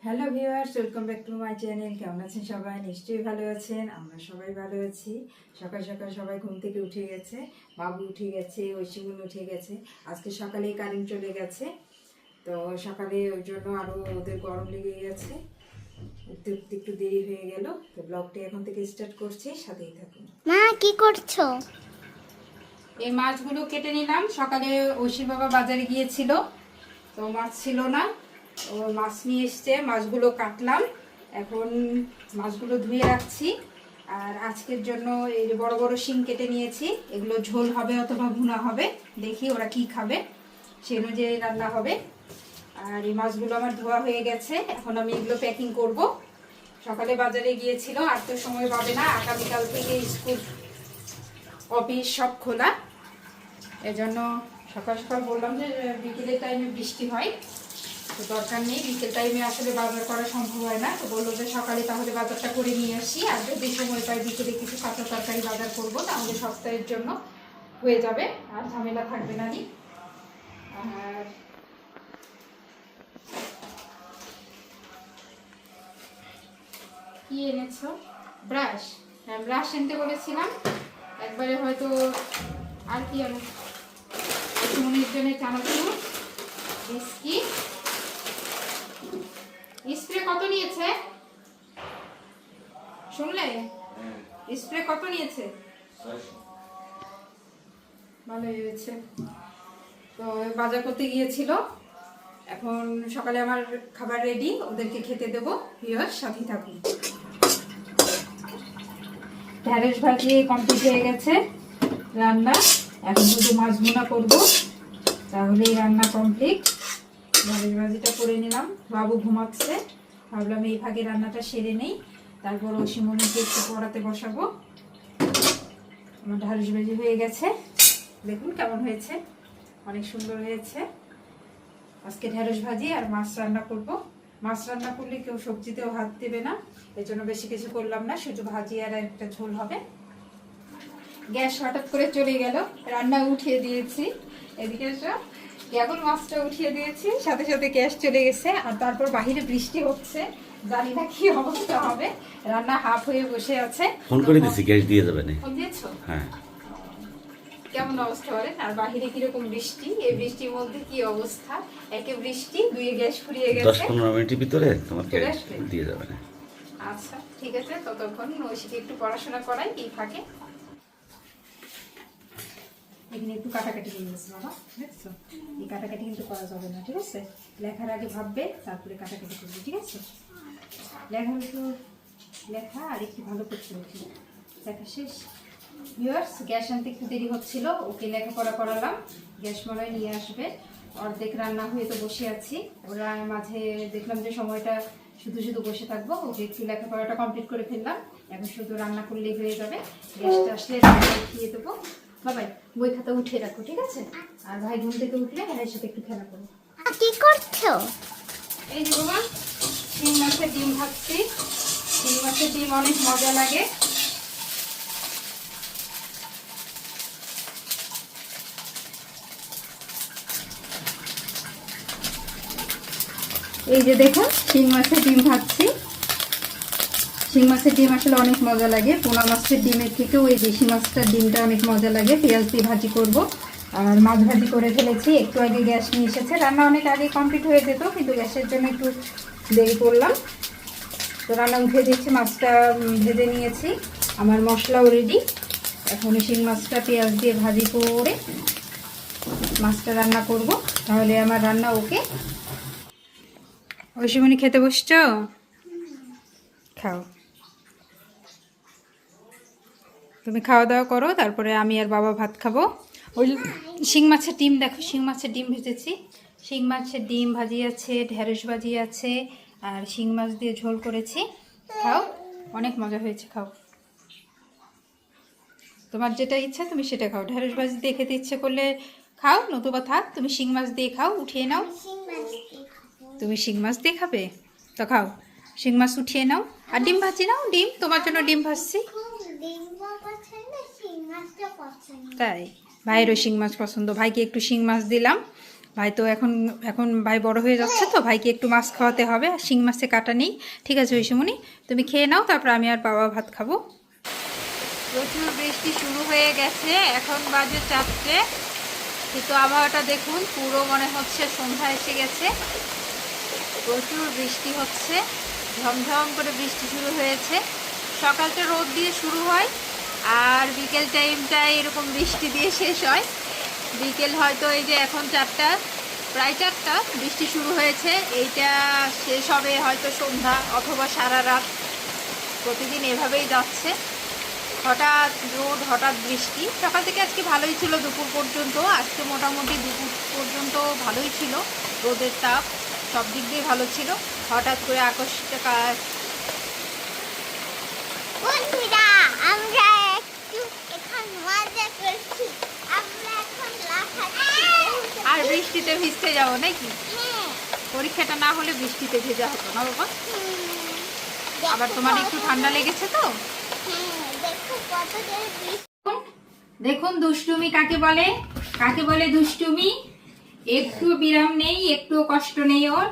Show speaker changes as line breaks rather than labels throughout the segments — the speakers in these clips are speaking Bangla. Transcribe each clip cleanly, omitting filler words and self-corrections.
Hello viewers, welcome back to my channel. কেমন আছেন সবাই? নিশ্চয়ই ভালো আছেন। আমরা সবাই ভালো আছি। সকাল সকাল সবাই ঘুম থেকে উঠে গেছে, বাবু উঠে গেছে, ঐশীগুন উঠে গেছে। আজকে সকালেই কারেন্ট চলে গেছে, তো সকালে ওই জন্য আরও ওদের গরম লেগে গেছে, উঠতে উঠতে একটু দেরি হয়ে গেল। তো ব্লগটা এখন থেকে স্টার্ট করছি, সাথেই থাকুন।
মা কি করছো?
এই মাছগুলো কেটে নিলাম। সকালে ঐশীর বাবা বাজারে গিয়েছিল, তো মাছ ছিল না, ও মাছ নিয়ে এসছে। মাছগুলো কাটলাম, এখন মাছগুলো ধুয়ে রাখছি। আর আজকের জন্য এই যে বড় বড় শিং কেটে নিয়েছি, এগুলো ঝোল হবে অথবা ভুনা হবে, দেখি ওরা কি খাবে সেই অনুযায়ী রান্না হবে। আর এই মাছগুলো আমার ধোয়া হয়ে গেছে, এখন আমি এগুলো প্যাকিং করব। সকালে বাজারে গিয়েছিল, আর তো সময় পাবে না, আগামীকাল থেকে স্কুল অফিস সব খোলা। এজন্য সকাল সকাল বললাম যে বিকেলের টাইমে বৃষ্টি হয়, তো দরকার নেই, বিকেল টাইমে আসলে বাজার করা সম্ভব হয় না। তো বললো যে সকালে তাহলে বাজারটা করে নিয়ে আসি, আর যদি সময় পাই বিকেলে কিছু কাঁচা তরকারি বাজার করবো, তাহলে সপ্তাহের জন্য হয়ে যাবে, আর ঝামেলা থাকবে না। আর কি এনেছো? ব্রাশ? হ্যাঁ, ব্রাশ এনতে বলেছিলাম একবারে, হয়তো আর কি আনো? মনের জন্য চানাচুর, বিস্কিট। স্প্রে কত নিয়েছে শুনলে? স্প্রে কত নিয়েছে? ভালো হয়েছে। তো বাজার করতে গিয়েছিল, এখন সকালে আমার খাবার রেডি, ওদেরকে খেতে দেবো। ভিউয়ার্স, সাথেই থাকুন। ঢ্যাঁড়স ভাজি কমপ্লিট হয়ে গেছে রান্না, এখন শুধু মাছ ভুনা করবো, তাহলেই রান্না কমপ্লিট। ঢ্যাঁড়স ভাজিটা করে নিলাম, বাবু ঘুমাচ্ছে, ভাবলাম এই ভাগে রান্নাটা সেরে নেই, তারপর অসীমনিকে একটু পড়াতে বসাবো। আমার ঢ্যাঁড়স ভাজি হয়ে গেছে, দেখুন কেমন হয়েছে, অনেক সুন্দর হয়েছে। আজকে ঢ্যাঁড়স ভাজি আর মাছ রান্না করব। মাছ রান্না করলে কেউ সবজিতেও হাত দেবে না, এই জন্য বেশি কিছু করলাম না, শুধু ভাজি আর একটা ঝোল হবে। গ্যাস হঠাৎ করে চলে গেল, রান্না উঠিয়ে দিয়েছি, এদিকে সব এখন মাছটা উঠিয়ে দিয়েছি, সাথে সাথে গ্যাস চলে গেছে। আর তারপর বাহিরে বৃষ্টি হচ্ছে, জানি না কি অবস্থা হবে, রান্না হাফ হয়ে বসে আছে।
ফোন করে দিছি, গ্যাস দিয়ে যাবে না।
ফোন দিয়েছো?
হ্যাঁ।
কেমন অবস্থা বলেন? আর বাহিরে কিরকম বৃষ্টি, এই বৃষ্টির মধ্যে কি অবস্থা, একে বৃষ্টি, দুই গ্যাস ফুরিয়ে গেছে।
10-15 মিনিটের ভিতরে তোমার
চলে
গ্যাস
আসবে?
দিয়ে যাবে না।
আচ্ছা ঠিক আছে, ততক্ষণ ঐশীকে একটু পড়াশোনা করাই এই ফাঁকে। এখানে একটু কাটাকাটি করে গেছে বাবা, দেখছো? এই কাটাকাটি কিন্তু করা যাবে না, ঠিক আছে? লেখার আগে ভাববে, তারপরে কাটাকাটি করবে, ঠিক আছে? লেখার উপর লেখা আর একটু ভালো করতে হবে। লেখা শেষ। ভিউয়ার্স, গ্যাস আনতে একটু দেরি হচ্ছিল, ওকে লেখাপড়া করালাম, গ্যাস মনে হয় নিয়ে আসবে। অর্ধেক রান্না হয়ে তো বসে আছি, ওরা মাঝে দেখলাম যে সময়টা শুধু শুধু বসে থাকবো, ওকে একটু লেখাপড়াটা কমপ্লিট করে ফেললাম, এখন শুধু রান্না করলেই হয়ে যাবে। গ্যাসটা আসলে রান্না উঠিয়ে দেবো। বাবাই, বই খাতা উঠিয়ে রাখো, ঠিক আছে? আর ভাই ঘুম থেকে উঠলে ভাইয়ের সাথে একটু খেলা করো।
কি করছো?
এই যে বাবা, শিং মাছের ডিম ভাজছি। শিং মাছের ডিম অনেক মজা লাগে। এই যে দেখুন, শিং মাছের ডিম ভাজছি। শিং মাছের ডিম আসলে অনেক মজা লাগে, পোনা মাছের ডিমের থেকেও এই দেশি মাছটার ডিমটা অনেক মজা লাগে। পেঁয়াজ দিয়ে ভাজি করব, আর মাছ ভাজি করে ফেলেছি। একটু আগে গ্যাস নিয়ে এসেছে, রান্না অনেক আগে কমপ্লিট হয়ে যেত, কিন্তু গ্যাসের জন্য একটু দেরি করলাম। তো রান্না উঠে দিচ্ছি, মাছটা ভেজে নিয়েছি, আমার মশলাও রেডি। এখন শিং মাছটা পেঁয়াজ দিয়ে ভাজি করে মাছটা রান্না করব, তাহলে আমার রান্না ওকে। ঐশীমণি, খেতে বসছো? খাও, তুমি খাওয়া দাওয়া করো, তারপরে আমি আর বাবা ভাত খাবো। ওই শিং মাছের ডিম দেখো, শিং মাছের ডিম ভেজেছি। শিং মাছের ডিম ভাজি আছে, ঢেঁড়স ভাজি আছে, আর শিং মাছ দিয়ে ঝোল করেছি। খাও, অনেক মজা হয়েছে, খাও। তোমার যেটা ইচ্ছা তুমি সেটা খাও, ঢেঁড়স ভাজি দিয়ে খেতে ইচ্ছে করলে খাও, নতুবা থাক, তুমি শিং মাছ দিয়ে খাও, উঠিয়ে নাও। তুমি শিং মাছ দিয়ে খাবে তো খাও, শিং মাছ উঠিয়ে নাও, আর ডিম ভাজি নাও। ডিম তোমার জন্য ডিম ভাজছি। তাই ভাইয়েরও শিং মাছ পছন্দ, ভাইকে একটু শিং মাছ দিলাম, ভাই তো এখন এখন ভাই বড় হয়ে যাচ্ছে তো ভাইকে একটু মাছ খাওয়াতে হবে, আর শিং মাছে কাটা নেই। ঠিক আছে ঐশীমণি, তুমি খেয়ে নাও, তারপর আমি আর বাবা ভাত খাবো। প্রচুর বৃষ্টি শুরু হয়ে গেছে, এখন বাজে 4টে, কিন্তু আবহাওয়াটা দেখুন, পুরো মনে হচ্ছে সন্ধ্যা এসে গেছে। প্রচুর বৃষ্টি হচ্ছে, ঝমঝম করে বৃষ্টি শুরু হয়েছে। সকালটা রোদ দিয়ে শুরু হয়, আর বিকেল টাইমটায় এরকম বৃষ্টি দিয়ে শেষ হয়। বিকেল হয়তো এই যে এখন 4টা, প্রায় 4টা, বৃষ্টি শুরু হয়েছে, এইটা শেষ হবে হয়তো সন্ধ্যা অথবা সারা রাত। প্রতিদিন এভাবেই যাচ্ছে, হঠাৎ রোদ হঠাৎ বৃষ্টি। সকাল থেকে আজকে ভালোই ছিল দুপুর পর্যন্ত, আজকে মোটামুটি দুপুর পর্যন্ত ভালোই ছিল, রোদের তাপ সব দিক দিয়ে ভালো ছিল। হঠাৎ করে
বন্ধুরা, আমরা একটু এখন মজা করছি। আমরা এখন লাফাচ্ছি।
আর বৃষ্টিতে ভিজতে যাবো নাকি?
হ্যাঁ।
পরীক্ষাটা না হলে বৃষ্টিতে ভেজা হতো না বাবা? আবার
দেখো
তোমার একটু ঠান্ডা লেগেছে তো।
হ্যাঁ, দেখো কত জোরে বৃষ্টি।
দেখুন দুষ্টুমি কাকে বলে, কাকে বলে দুষ্টুমি। একটু বিরাম নেই, একটু কষ্ট নেই ওর।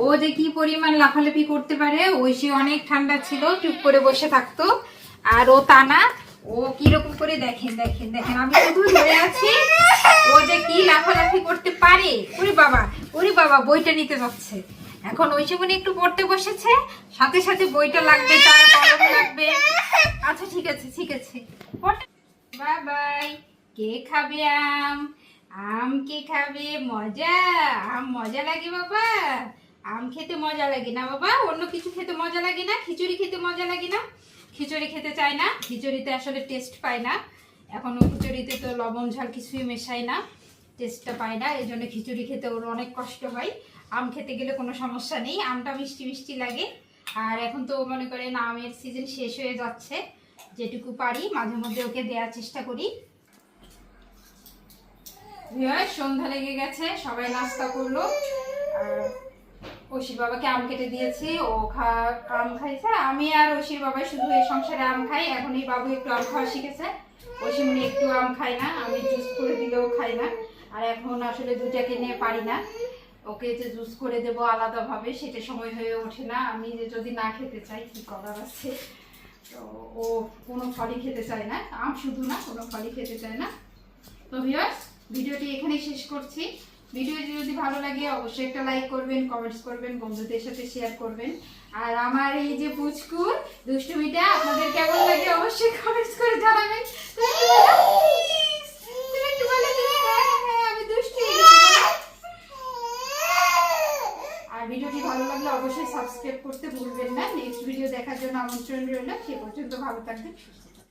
ও যে কি পরিমাণ লাফালাফি করতে পারে। ঐশী অনেক ঠান্ডা ছিল, চুপ করে বসে থাকতো, আর ও তা না। ও কিরকম করে দেখেন দেখেন দেখেন, আমি শুধু ধরে আছি, ও যে কি লাফালাফি করতে পারে। ওরে বাবা, ওরে বাবা, বইটা নিতে যাচ্ছে। এখন ঐশীমণি একটু পড়তে বসেছে, সাথে সাথে বইটা লাগবে, তার কলম লাগবে। আচ্ছা ঠিক আছে ঠিক আছে, বাই বাই। কে খাবে আম? আম কে খাবে? মজা, আম মজা লাগে বাবা। আম খেতে মজা লাগে না বাবা? অন্য কিছু খেতে মজা লাগে না? খিচুড়ি খেতে মজা লাগে না? খিচুড়ি খেতে চায় না, খিচুড়িতে আসলে টেস্ট পায় না। এখনো খিচুড়িতে তো লবণ ঝাল কিছুই মেশায় না, টেস্টটা পায় না, এই জন্য খিচুড়ি খেতে ওর অনেক কষ্ট হয়। আম খেতে গেলে কোনো সমস্যা নেই, আমটা মিষ্টি মিষ্টি লাগে। আর এখন তো মনে করেন আমের সিজন শেষ হয়ে যাচ্ছে, যেটুকু পারি মাঝে মধ্যে ওকে দেওয়ার চেষ্টা করি। সন্ধ্যা লেগে গেছে, সবাই নাস্তা করলো, আর ঐশীর বাবাকে আম কেটে দিয়েছি, ও আম খাইছে। আমি আর ঐশীর বাবা শুধু এই সংসারে আম খাই। এখন এই বাবু একটু আম খাওয়া শিখেছে, ঐশীমণি একটু আম খায় না, আমি জুস করে দিলেও খাই না। আর এখন আসলে দুটাকে নিয়ে পারি না, ওকে যে জুস করে দেবো আলাদাভাবে সেটা সময় হয়ে ওঠে না। আমি যে যদি না খেতে চাই কি করার আছে। তো ও কোনো ফলই খেতে চায় না, আম শুধু না, কোনো ফলই খেতে চায় না। তো ভিউয়ার্স, ভিডিওটি এখানেই শেষ করছি। ভিডিওটি যদি ভালো লাগে অবশ্যই একটা লাইক করবেন, কমেন্টস করবেন, বন্ধুদের সাথে শেয়ার করবেন। আর আমার এই যে পুচকুর দুষ্টুমিটা আপনাদের কেমন লাগে অবশ্যই কমেন্টস করে জানাবেন। তুমি একটু বলো, হ্যাঁ আমি দুষ্টু। আর ভিডিওটি ভালো লাগলে অবশ্যই সাবস্ক্রাইব করতে ভুলবেন না। নেক্সট ভিডিও দেখার জন্য আমন্ত্রণ রইল। সে পর্যন্ত ভালো থাকবেন, সুস্থ থাকবেন।